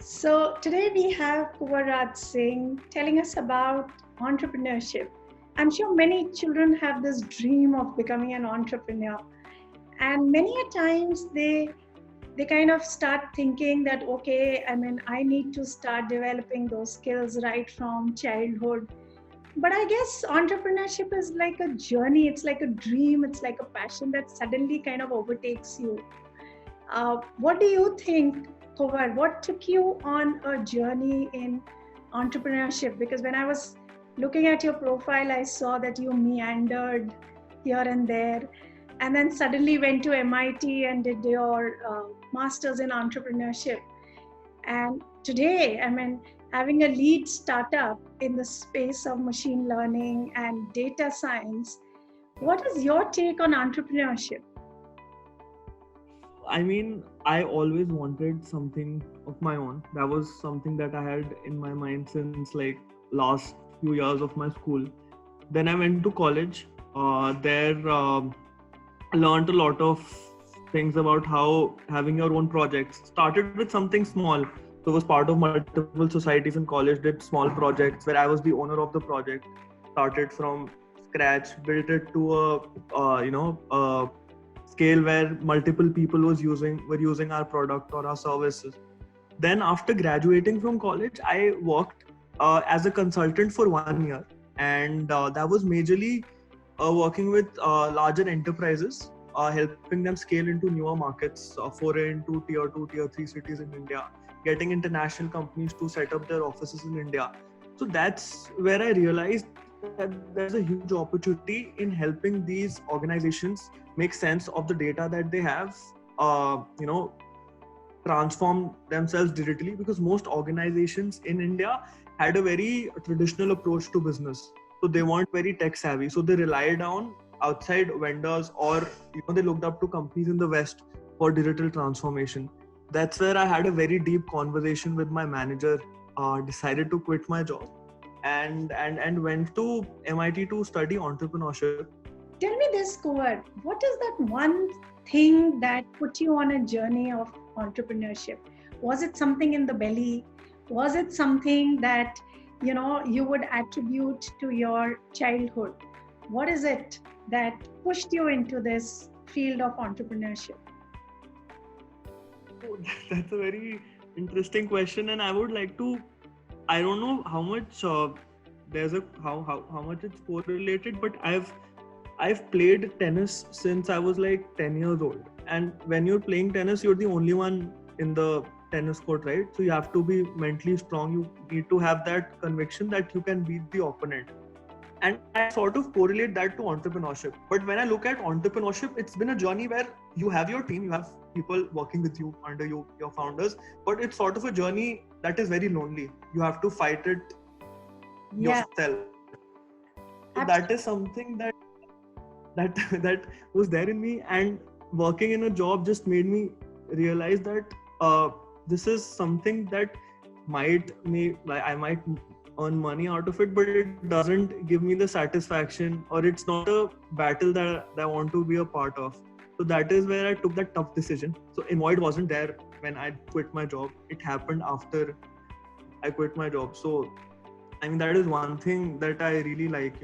So today we have Kuvaraj Singh telling us about entrepreneurship. I'm sure many children have this dream of becoming an entrepreneur, and many a times they kind of start thinking that okay, I need to start developing those skills right from childhood. But I guess entrepreneurship is like a journey. It's like a dream. It's like a passion that suddenly kind of overtakes you. What do you think, Kovar? What took you on a journey in entrepreneurship? Because when I was looking at your profile, I saw that you meandered here and there, and then suddenly went to MIT and did your master's in entrepreneurship. And today, having a lead startup in the space of machine learning and data science. What is your take on entrepreneurship? I always wanted something of my own. That was something that I had in my mind since like last few years of my school. Then I went to college. There, I learned a lot of things about how having your own projects. Started with something small. So I was part of multiple societies in college. Did small projects where I was the owner of the project. Started from scratch, built it to a scale where multiple people were using our product or our services. Then after graduating from college, I worked as a consultant for 1 year, and that was majorly working with larger enterprises, helping them scale into newer markets, foray into tier 2 tier 3 cities in India, getting international companies to set up their offices in India. So that's where I realized that there's a huge opportunity in helping these organizations make sense of the data that they have, transform themselves digitally, because most organizations in India had a very traditional approach to business. So they weren't very tech savvy. So they relied on outside vendors, or they looked up to companies in the West for digital transformation. That's where I had a very deep conversation with my manager, decided to quit my job, and went to MIT to study entrepreneurship. Tell me this, Kuvar. What is that one thing that put you on a journey of entrepreneurship? Was it something in the belly? Was it something that you would attribute to your childhood? What is it that pushed you into this field of entrepreneurship? Oh, that's a very interesting question, and I would like to. I don't know how much how much it's correlated, but I've played tennis since I was like 10 years old. And when you're playing tennis, you're the only one in the tennis court, right? So you have to be mentally strong. You need to have that conviction that you can beat the opponent. And I sort of correlate that to entrepreneurship. But when I look at entrepreneurship, it's been a journey where you have your team, you have people working with you, under you, your founders, but it's sort of a journey that is very lonely. You have to fight it yourself. So that is something that was there in me, and working in a job just made me realize that this is something that I might earn money out of it, but it doesn't give me the satisfaction, or it's not a battle that I want to be a part of. So that is where I took that tough decision. So Invoid wasn't there when I quit my job. It happened after I quit my job. So that is one thing that I really like,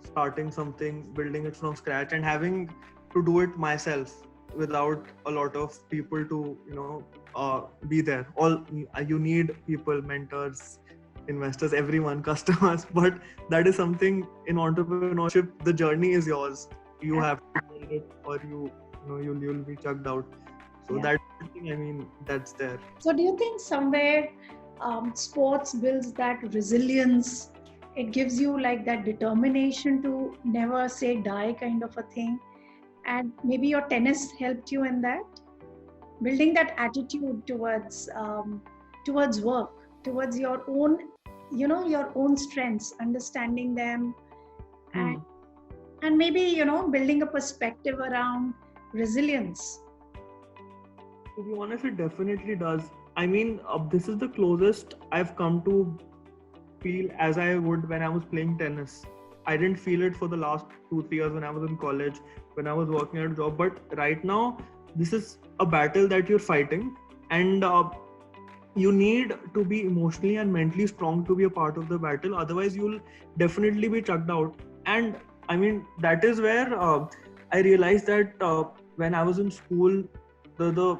starting something, building it from scratch, and having to do it myself without a lot of people to, be there. You need people, mentors, investors, everyone, customers, but that is something in entrepreneurship. The journey is yours. You have to build it, or you'll be chucked out. So that's there. So do you think somewhere sports builds that resilience? It gives you like that determination to never say die kind of a thing. And maybe your tennis helped you in that, building that attitude towards work, towards your own, your own strengths, understanding them, and maybe building a perspective around resilience. To be honest, it definitely does. This is the closest I've come to feel as I would when I was playing tennis. I didn't feel it for the last 2-3 years when I was in college, when I was working at a job. But right now, this is a battle that you're fighting. And you need to be emotionally and mentally strong to be a part of the battle. Otherwise, you'll definitely be chucked out. And I mean, that is where I realized that when I was in school, the the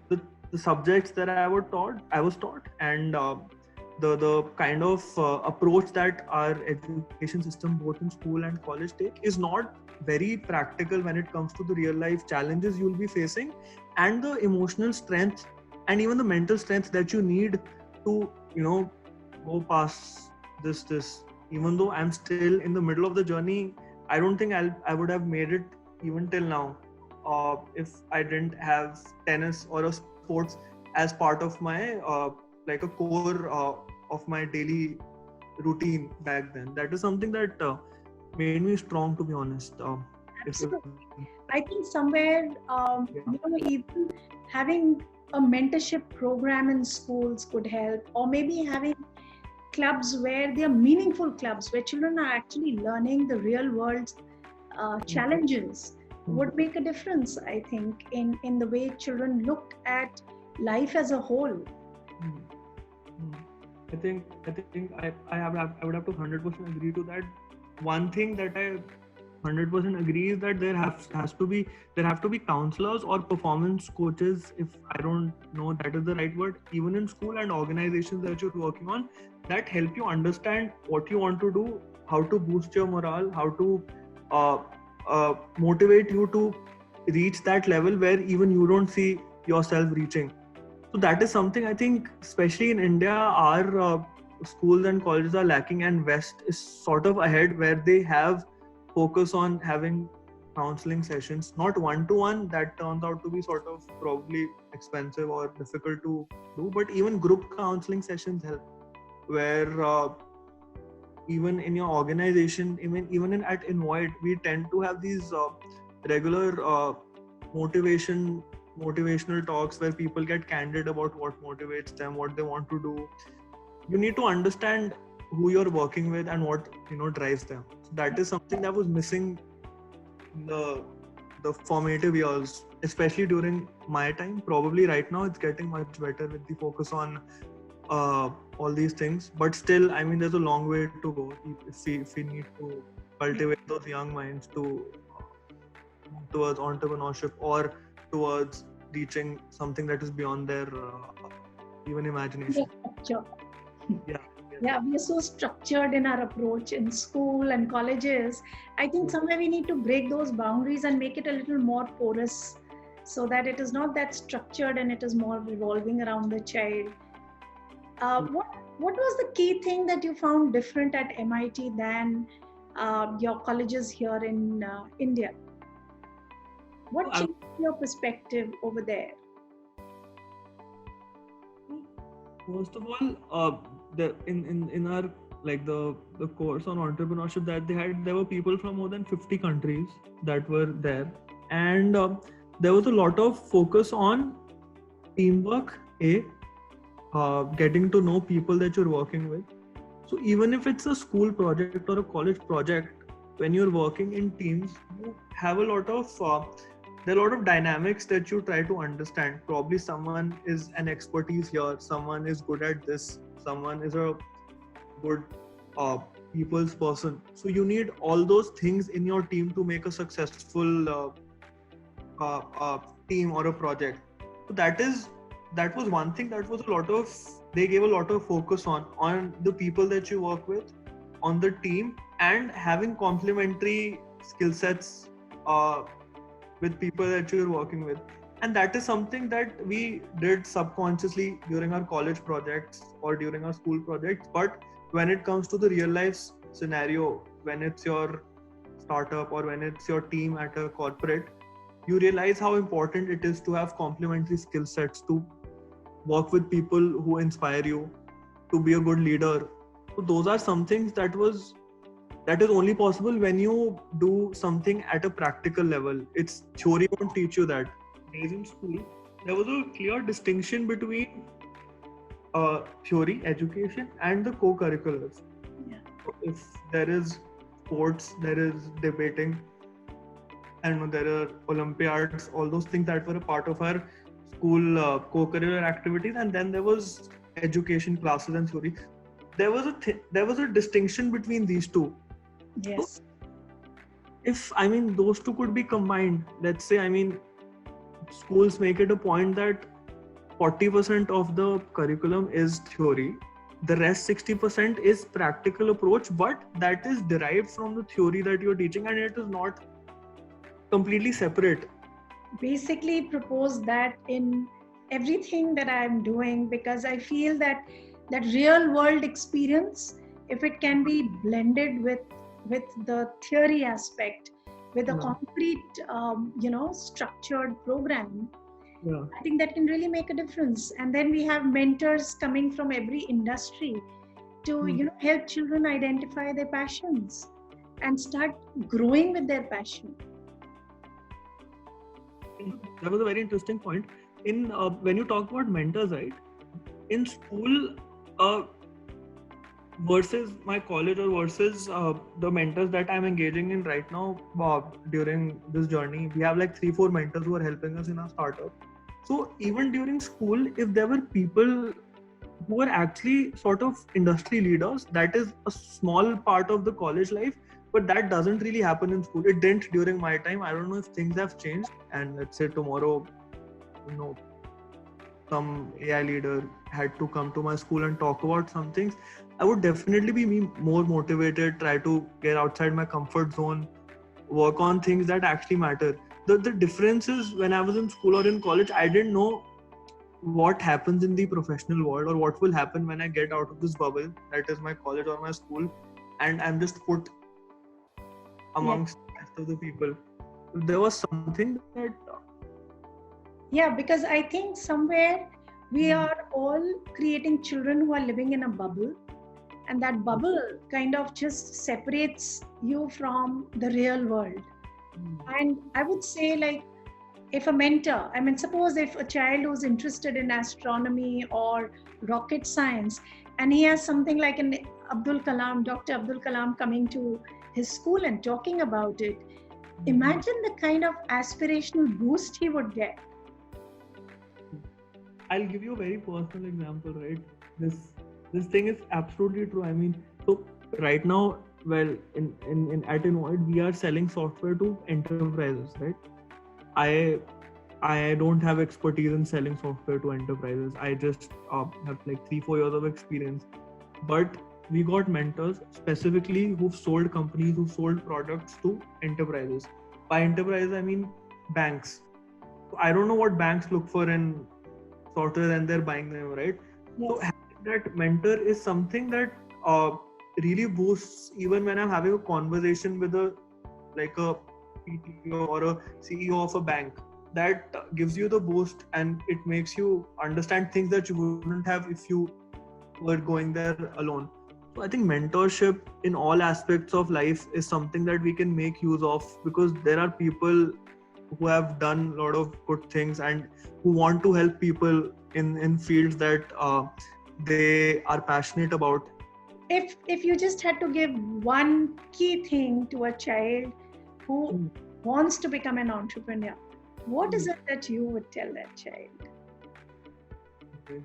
the, the subjects that I was taught, and the kind of approach that our education system, both in school and college, take is not very practical when it comes to the real life challenges you'll be facing, and the emotional strength and even the mental strength that you need to, go past this. Even though I'm still in the middle of the journey, I don't think I would have made it even till now if I didn't have tennis or a sports as part of my like a core of my daily routine back then. That is something that made me strong, to be honest. Absolutely. I think somewhere, even having a mentorship program in schools could help, or maybe having clubs where they are meaningful clubs, where children are actually learning the real world challenges, would make a difference, I think, in the way children look at life as a whole. I think I would have to 100% agree to that. One thing that I 100% agree is that there have to be counselors or performance coaches, if I don't know that is the right word, even in school and organizations that you're working on, that help you understand what you want to do, how to boost your morale, how to motivate you to reach that level where even you don't see yourself reaching. So that is something I think, especially in India, our schools and colleges are lacking, and West is sort of ahead, where they have focus on having counseling sessions, not one-to-one. That turns out to be sort of probably expensive or difficult to do, but even group counseling sessions help, where even in your organization, at Invoid, we tend to have these regular motivational talks where people get candid about what motivates them, what they want to do. You need to understand who you're working with and what drives them. So that is something that was missing in the formative years, especially during my time. Probably right now it's getting much better with the focus on all these things, but still, I mean, there's a long way to go if we need to cultivate those young minds to move towards entrepreneurship or towards reaching something that is beyond their even imagination. Yeah, we are so structured in our approach in school and colleges. I think somewhere we need to break those boundaries and make it a little more porous, so that it is not that structured and it is more revolving around the child. What was the key thing that you found different at MIT than your colleges here in India? What changed your perspective over there? First of all, in our the course on entrepreneurship that they had, there were people from more than 50 countries that were there, and there was a lot of focus on teamwork, getting to know people that you're working with. So even if it's a school project or a college project, when you're working in teams, you have a lot of there are a lot of dynamics that you try to understand. Probably someone is an expertise here, someone is good at this, someone is a good people's person. So you need all those things in your team to make a successful team or a project. So that was one thing. That was they gave a lot of focus on the people that you work with, on the team, and having complementary skill sets with people that you're working with. And that is something that we did subconsciously during our college projects or during our school projects. But when it comes to the real life scenario, when it's your startup or when it's your team at a corporate, you realize how important it is to have complementary skill sets, to work with people who inspire you, to be a good leader. So those are some things that is only possible when you do something at a practical level. It's theory won't teach you that. Days in school, there was a clear distinction between theory, education, and the co-curriculars. Yeah. So if there is sports, there is debating, I don't know, there are Olympiads, all those things that were a part of our school co-curricular activities, and then there was education classes and theory. There was a distinction between these two. Yes. If those two could be combined, let's say, schools make it a point that 40% of the curriculum is theory, the rest 60% is practical approach, but that is derived from the theory that you're teaching, and it is not completely separate. Basically propose that in everything that I'm doing, because I feel that real world experience, if it can be blended with the theory aspect, with a concrete structured program, I think that can really make a difference. And then we have mentors coming from every industry to help children identify their passions and start growing with their passion. That was a very interesting point. In when you talk about mentors, right? In school, versus my college, or versus the mentors that I'm engaging in right now during this journey, we have like 3-4 mentors who are helping us in our startup. So even during school, if there were people who were actually sort of industry leaders, that is a small part of the college life, but that doesn't really happen in school. It didn't during my time. I don't know if things have changed, and let's say tomorrow, some AI leader had to come to my school and talk about some things, I would definitely be more motivated, try to get outside my comfort zone, work on things that actually matter. The difference is, when I was in school or in college, I didn't know what happens in the professional world, or what will happen when I get out of this bubble that is my college or my school, and I'm just put amongst the rest of the people. There was something that because I think somewhere we are all creating children who are living in a bubble, and that bubble kind of just separates you from the real world. And I would say, like, if a mentor, suppose if a child who's interested in astronomy or rocket science, and he has something like an Dr. Abdul Kalam coming to his school and talking about it, imagine the kind of aspirational boost he would get. I'll give you a very personal example, right? This thing is absolutely true. So right now, well, in at Innoid, we are selling software to enterprises, right? I don't have expertise in selling software to enterprises. I just have like 3-4 years of experience. But we got mentors specifically who've sold companies, who've sold products to enterprises. By enterprise, I mean banks. I don't know what banks look for in software, and they're buying them, right? Yes. So having that mentor is something that really boosts, even when I'm having a conversation with a PTO or a CEO of a bank. That gives you the boost, and it makes you understand things that you wouldn't have if you were going there alone. So I think mentorship in all aspects of life is something that we can make use of, because there are people who have done a lot of good things and who want to help people in fields that they are passionate about. If you just had to give one key thing to a child who wants to become an entrepreneur, what is it that you would tell that child? Okay.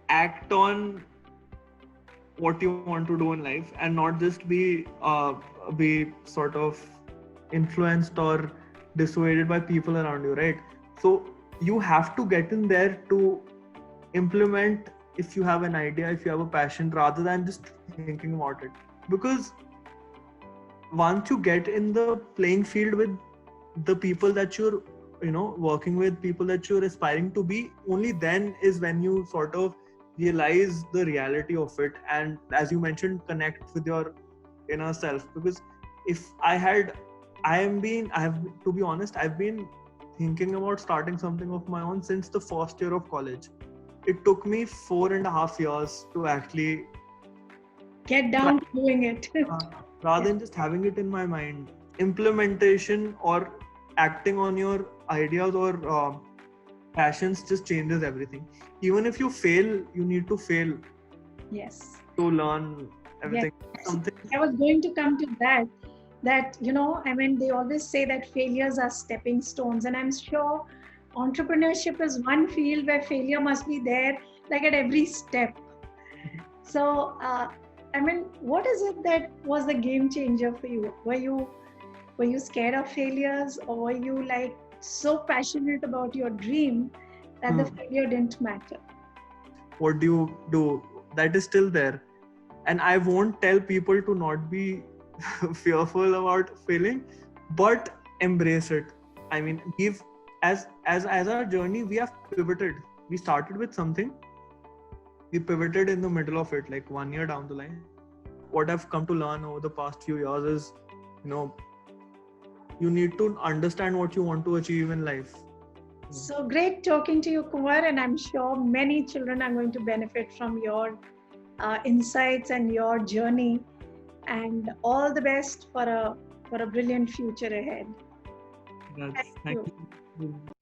Act on what you want to do in life, and not just be sort of influenced or dissuaded by people around you, right? So you have to get in there to implement. If you have an idea, if you have a passion, rather than just thinking about it, because once you get in the playing field with the people that you're working with, people that you're aspiring to be, only then is when you sort of realize the reality of it, and as you mentioned, connect with your inner self. Because if to be honest, I've been thinking about starting something of my own since the first year of college. It took me 4.5 years to actually get down to doing it. Rather than just having it in my mind. Implementation or acting on your ideas or passions just changes everything. Even if you fail, you need to fail. Yes. To learn everything. Yes. I was going to come to that they always say that failures are stepping stones, and I'm sure entrepreneurship is one field where failure must be there, like at every step. So, I mean, what is it that was the game changer for you? Were you scared of failures, or were you like so passionate about your dream that the Hmm. failure didn't matter? What do you do? That is still there. And I won't tell people to not be fearful about failing, but embrace it. I mean, we've as our journey, we have pivoted. We started with something, we pivoted in the middle of it, like 1 year down the line. What I've come to learn over the past few years is, you know, you need to understand what you want to achieve in life. So great talking to you, Kumar, and I'm sure many children are going to benefit from your insights and your journey. And all the best for a brilliant future ahead. That's Thank thank you. you.